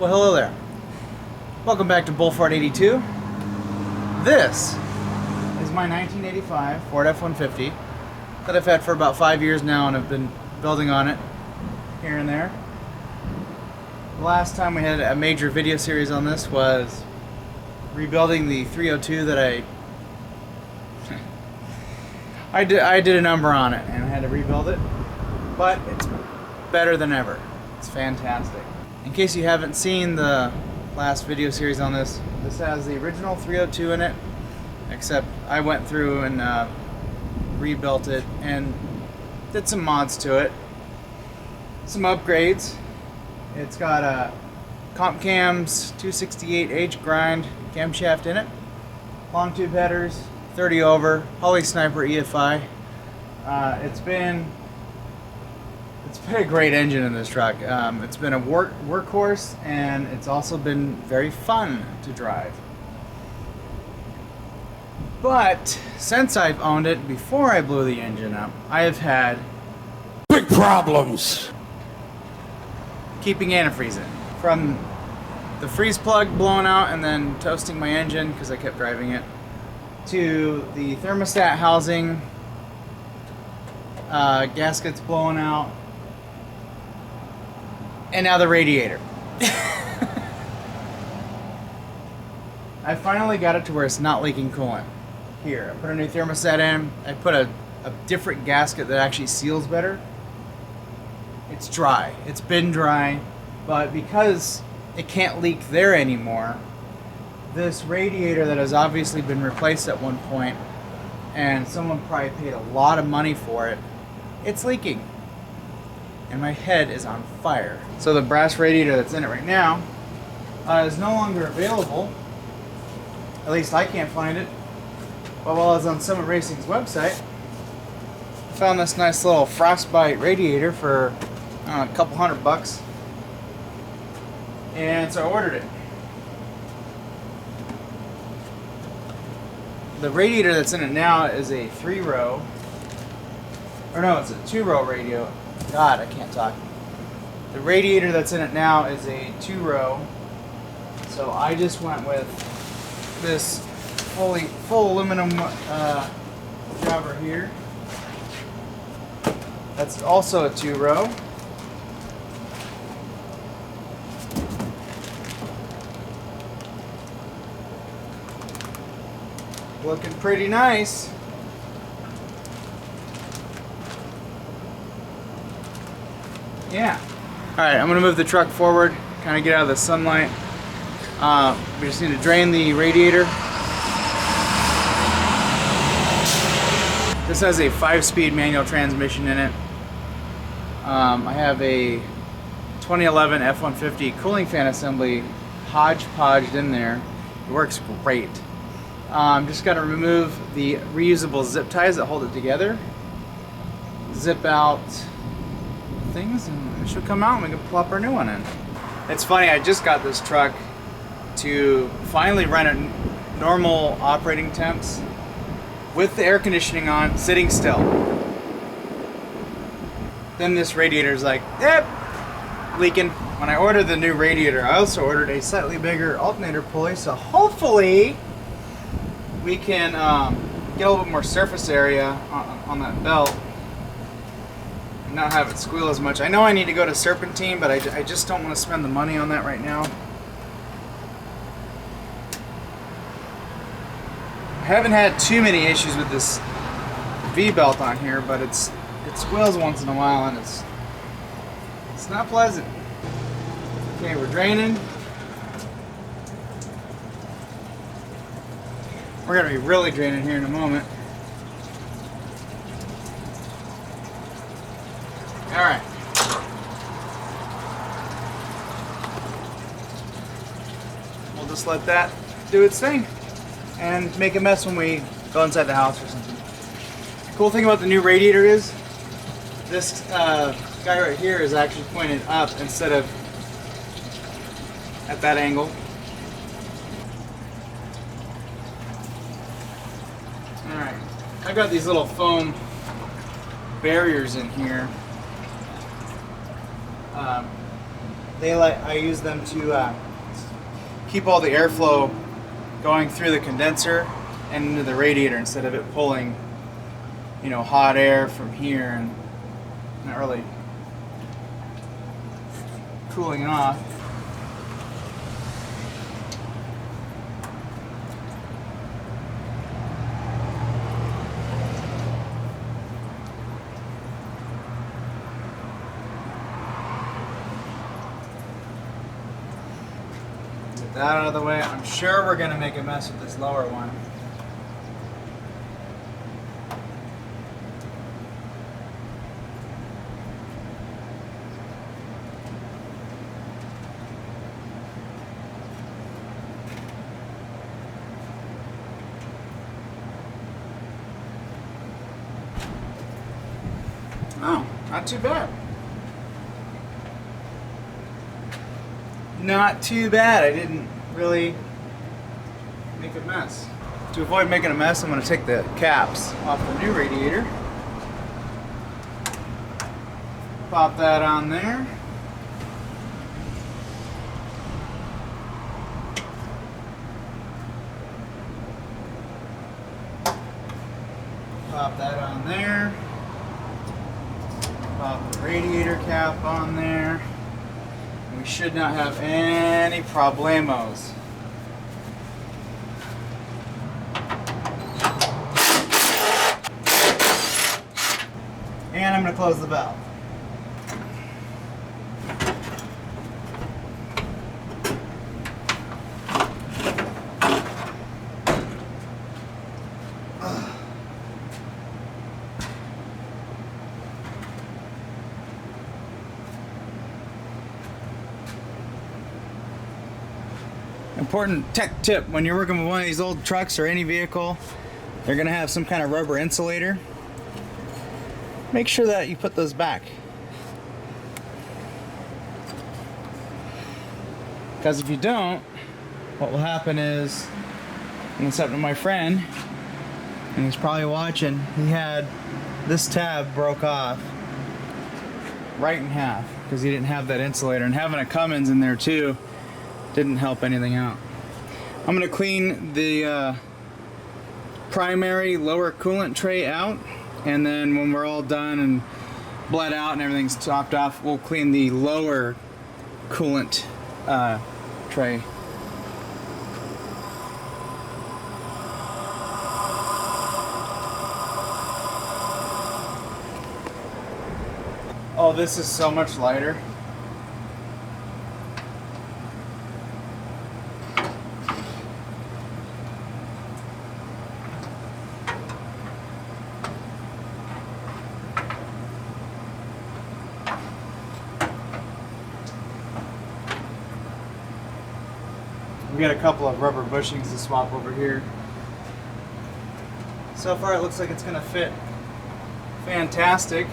Well, hello there. Welcome back to Bullford 82. This is my 1985 Ford F-150 that I've had for about 5 years now, and I've been building on it here and there. The last time we had a major video series on this was rebuilding the 302 that I did a number on it and I had to rebuild it, but it's better than ever. It's fantastic. In case you haven't seen the last video series on this, this has the original 302 in it, except I went through and rebuilt it and did some mods to it, some upgrades. It's got a comp cams, 268H grind camshaft in it, long tube headers, 30 over, Holley Sniper EFI. It's been a great engine in this truck. It's been a workhorse, and it's also been very fun to drive. But since I've owned it, before I blew the engine up, I have had big problems keeping antifreeze in. From the freeze plug blowing out and then toasting my engine because I kept driving it, to the thermostat housing, gaskets blowing out, and now the radiator. I finally got it to where it's not leaking coolant. Here, I put a new thermostat in. I put a different gasket that actually seals better. It's dry. It's been dry, but because it can't leak there anymore, this radiator that has obviously been replaced at one point, and someone probably paid a lot of money for it, it's leaking. And my head is on fire. So the brass radiator that's in it right now is no longer available. At least I can't find it. But while I was on Summit Racing's website, I found this nice little Frostbite radiator for a couple $100. And so I ordered it. The radiator that's in it now is a 3-row, or no, it's a 2-row radio. God, I can't talk. The radiator that's in it now is a 2-row, so I just went with this full aluminum jobber here. That's also a 2-row. Looking pretty nice. Yeah. Alright, I'm going to move the truck forward, kind of get out of the sunlight. We just need to drain the radiator. This has a 5-speed manual transmission in it. I have a 2011 F-150 cooling fan assembly hodgepodged in there. It works great. Just got to remove the reusable zip ties that hold it together. Zip out things and it should come out and we can plop our new one in. It's funny, I just got this truck to finally run at normal operating temps with the air conditioning on, sitting still. Then this radiator is like, yep, leaking. When I ordered the new radiator, I also ordered a slightly bigger alternator pulley, so hopefully we can get a little bit more surface area on that belt and not have it squeal as much. I know I need to go to serpentine, but I just don't want to spend the money on that right now. I haven't had too many issues with this V-belt on here, but it squeals once in a while and it's not pleasant. Okay, we're draining. We're going to be really draining here in a moment. Alright. We'll just let that do its thing and make a mess when we go inside the house or something. The cool thing about the new radiator is this guy right here is actually pointed up instead of at that angle. Alright, I've got these little foam barriers in here I use them to keep all the airflow going through the condenser and into the radiator instead of it pulling, you know, hot air from here and not really cooling off. Get that out of the way. I'm sure we're gonna make a mess with this lower one. Oh, not too bad. Not too bad. I didn't really make a mess. To avoid making a mess, I'm going to take the caps off the new radiator. Pop that on there. Pop that on there. Pop the radiator cap on there. We should not have any problemos. And I'm going to close the valve. Important tech tip: when you're working with one of these old trucks or any vehicle, they're going to have some kind of rubber insulator. Make sure that you put those back, because if you don't, what will happen is, and this happened to my friend, and he's probably watching, he had this tab broke off right in half because he didn't have that insulator, and having a Cummins in there too didn't help anything out. I'm going to clean the primary lower coolant tray out, and then when we're all done and bled out and everything's topped off, we'll clean the lower coolant tray. Oh, this is so much lighter. We got a couple of rubber bushings to swap over here. So far it looks like it's going to fit fantastic.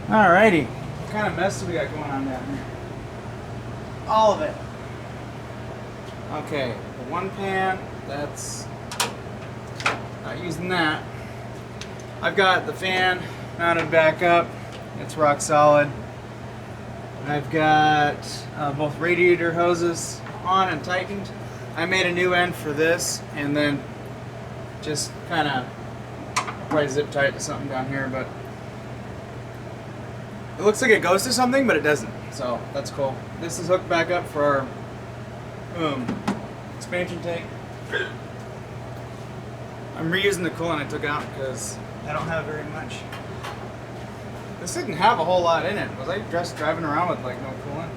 Alrighty, what kind of mess do we got going on down here? All of it. Okay, the one pan, that's not using that. I've got the fan mounted back up, it's rock solid. I've got both radiator hoses on and tightened. I made a new end for this, and then just kind of probably zip tight to something down here, but it looks like it goes to something, but it doesn't, so that's cool. This is hooked back up for our expansion tank. I'm reusing the coolant I took out because I don't have very much. This didn't have a whole lot in it. Was I just driving around with like no coolant?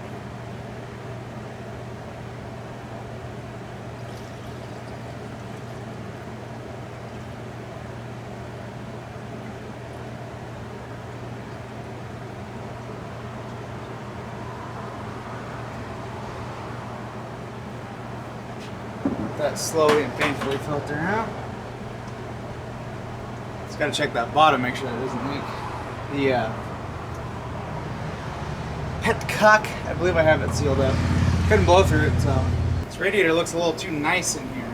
Let that slowly and painfully filter out. Just gotta check that bottom, make sure that it doesn't leak. The petcock, I believe I have it sealed up. Couldn't blow through it, so this radiator looks a little too nice in here.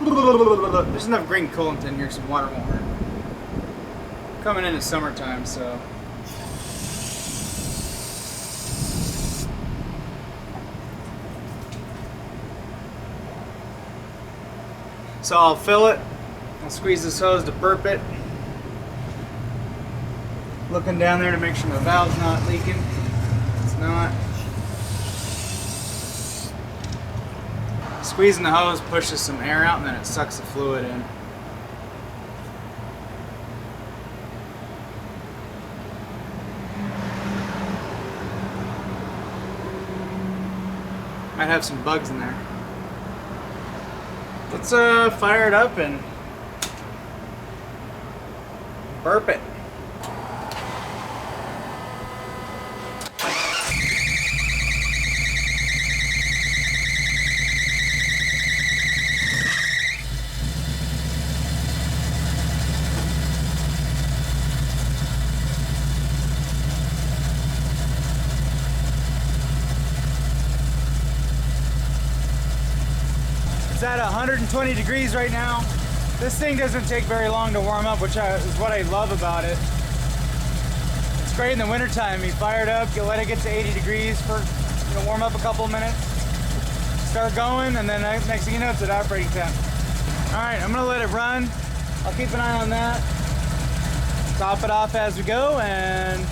There's enough green coolant in here, so water won't hurt. Coming into summertime, so. So I'll fill it. I'll squeeze this hose to burp it. Looking down there to make sure my valve's not leaking. It's not. Squeezing the hose pushes some air out and then it sucks the fluid in. Might have some bugs in there. Let's fire it up and burp it. It's at 120 degrees right now. This thing doesn't take very long to warm up, which is what I love about it. It's great in the wintertime. You fire it up, you let it get to 80 degrees for, warm up a couple of minutes. Start going, and then next thing you know, it's at operating temp. All right, I'm gonna let it run. I'll keep an eye on that. Top it off as we go, and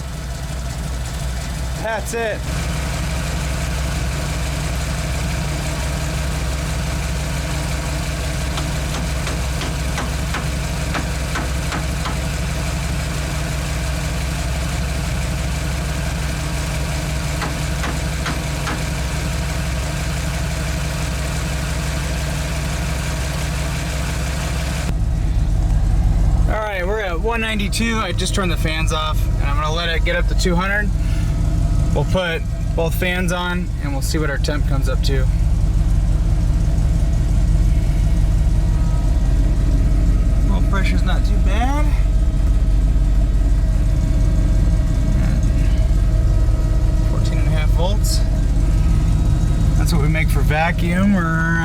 that's it. We're at 192. I just turned the fans off, and I'm gonna let it get up to 200. We'll put both fans on, and we'll see what our temp comes up to. Well, pressure's not too bad. 14.5 volts. That's what we make for vacuum. We're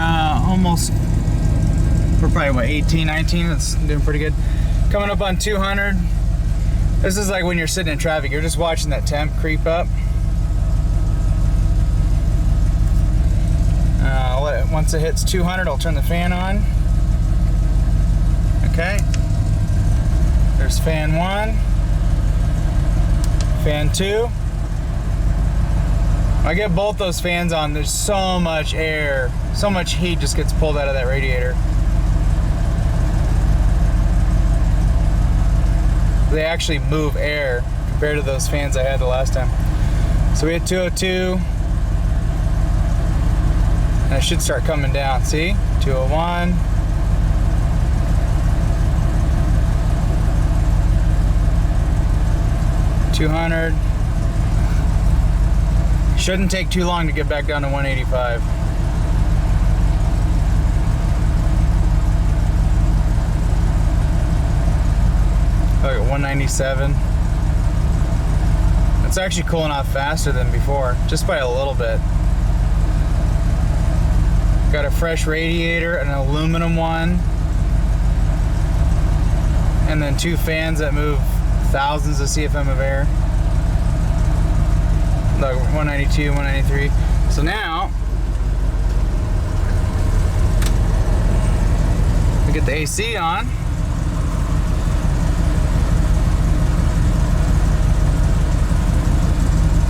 probably what, 18, 19. That's doing pretty good. Coming up on 200. This is like when you're sitting in traffic, you're just watching that temp creep up. Once it hits 200, I'll turn the fan on. Okay. There's fan 1. Fan 2. I get both those fans on, there's so much air, so much heat just gets pulled out of that radiator. They actually move air compared to those fans I had the last time. So we had 202, and it should start coming down. See? 201. $200. Shouldn't take too long to get back down to 185. Look at 197. It's actually cooling off faster than before, just by a little bit. Got a fresh radiator, an aluminum one, and then 2 fans that move thousands of CFM of air. Look, 192, 193. So now, we get the AC on.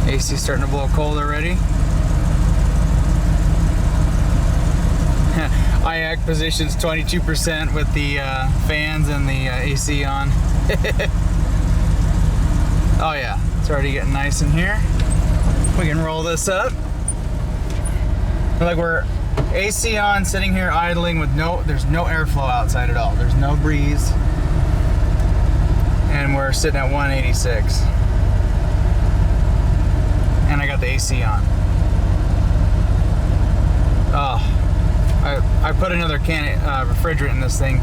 AC starting to blow cold already. IAC positions 22% with the fans and the AC on. Oh yeah, it's already getting nice in here. We can roll this up. Like we're AC on, sitting here idling with there's no airflow outside at all. There's no breeze. And we're sitting at 186. And I got the AC on. Oh, I put another can of refrigerant in this thing.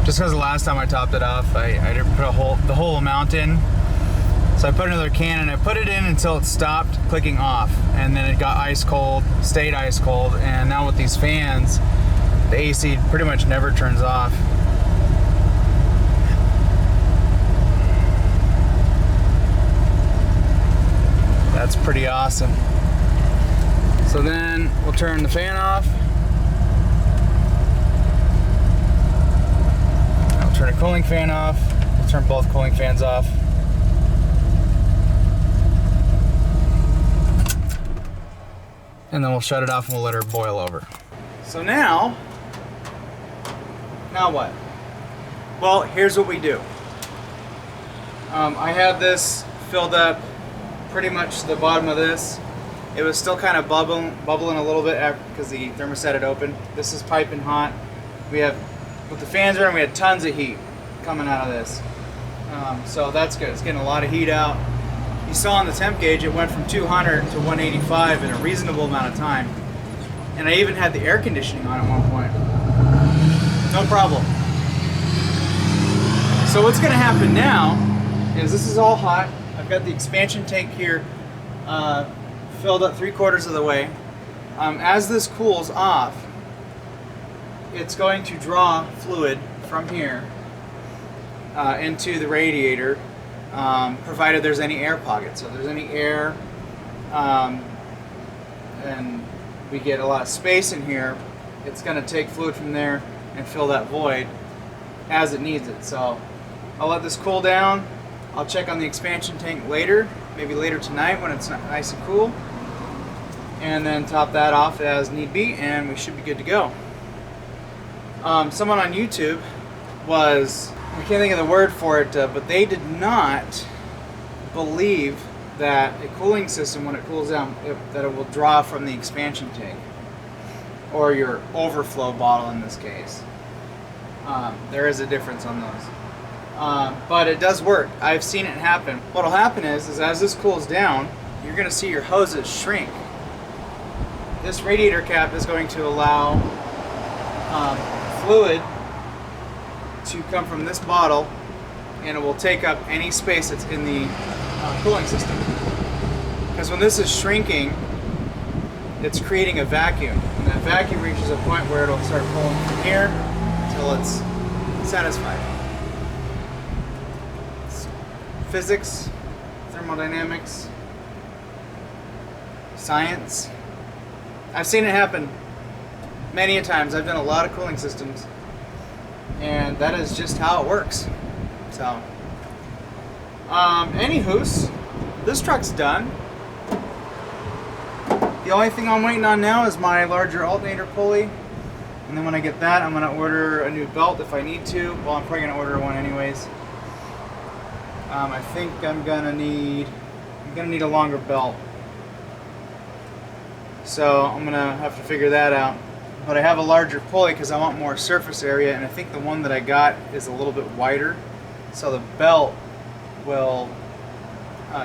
Just because the last time I topped it off, I didn't put the whole amount in. So I put another can and I put it in until it stopped clicking off. And then it got ice cold, stayed ice cold. And now with these fans, The AC pretty much never turns off. That's pretty awesome. So then we'll turn the fan off. I'll turn a cooling fan off. We'll turn both cooling fans off. And then we'll shut it off and we'll let her boil over. So now what? Well, here's what we do. I had this filled up pretty much to the bottom of this. It was still kind of bubbling a little bit because the thermostat had opened. This is piping hot. With the fans running, we had tons of heat coming out of this. So that's good. It's getting a lot of heat out. You saw on the temp gauge, it went from 200 to 185 in a reasonable amount of time. And I even had the air conditioning on at one point. No problem. So what's gonna happen now is this is all hot. I've got the expansion tank here filled up 3/4 of the way. As this cools off, it's going to draw fluid from here into the radiator, provided there's any air pockets. So if there's any air and we get a lot of space in here, it's going to take fluid from there and fill that void as it needs it. So I'll let this cool down. I'll check on the expansion tank later, maybe later tonight when it's nice and cool, and then top that off as need be, and we should be good to go. Someone on YouTube I can't think of the word for it, but they did not believe that a cooling system, when it cools down, that it will draw from the expansion tank, or your overflow bottle in this case. There is a difference on those. But it does work. I've seen it happen. What will happen is as this cools down, you're going to see your hoses shrink. This radiator cap is going to allow fluid to come from this bottle, and it will take up any space that's in the cooling system. Because when this is shrinking, it's creating a vacuum, and that vacuum reaches a point where it'll start pulling from here until it's satisfied. It's physics, thermodynamics, science. I've seen it happen many a times. I've done a lot of cooling systems, and that is just how it works. So, anywhoos, this truck's done. The only thing I'm waiting on now is my larger alternator pulley, and then when I get that, I'm gonna order a new belt if I need to. Well, I'm probably gonna order one anyways. I think I'm gonna need a longer belt, so I'm gonna have to figure that out. But I have a larger pulley because I want more surface area, and I think the one that I got is a little bit wider, so the belt will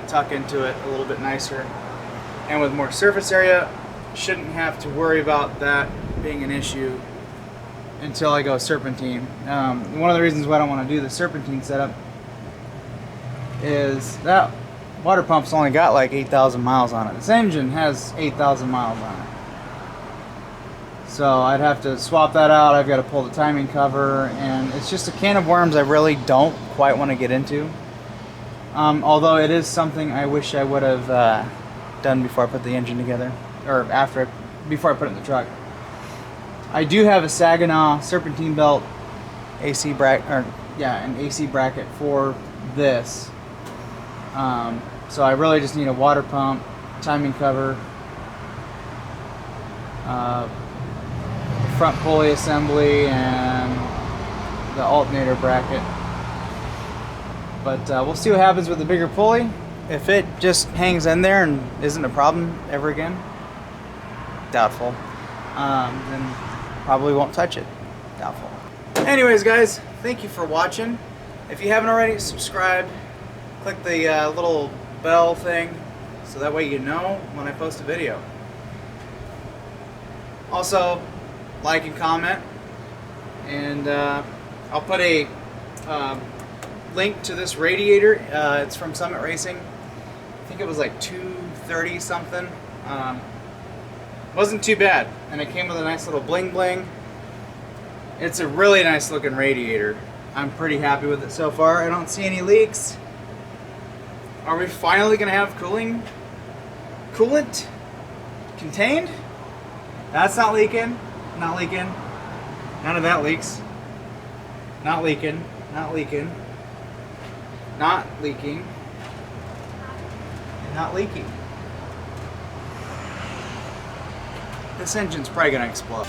tuck into it a little bit nicer. And with more surface area, shouldn't have to worry about that being an issue until I go serpentine. One of the reasons why I don't want to do the serpentine setup is that water pump's only got like 8,000 miles on it. This engine has 8,000 miles on it. So I'd have to swap that out. I've got to pull the timing cover, and it's just a can of worms I really don't quite want to get into. Although it is something I wish I would have done before I put the engine together, or before I put it in the truck. I do have a Saginaw serpentine belt AC bracket, an AC bracket for this. So I really just need a water pump, timing cover, front pulley assembly, and the alternator bracket. But we'll see what happens with the bigger pulley. If it just hangs in there and isn't a problem ever again, doubtful, then probably won't touch it. Doubtful. Anyways, guys, thank you for watching. If you haven't already, subscribe. Click the little bell thing so that way you know when I post a video. Also, like and comment, and I'll put a link to this radiator. It's from Summit Racing. I think it was like $230 something. Wasn't too bad, and it came with a nice little bling bling. It's a really nice looking radiator. I'm pretty happy with it so far. I don't see any leaks. Are we finally gonna have coolant contained? That's not leaking. Not leaking. None of that leaks. Not leaking. Not leaking. Not leaking. And not leaking. This engine's probably gonna explode.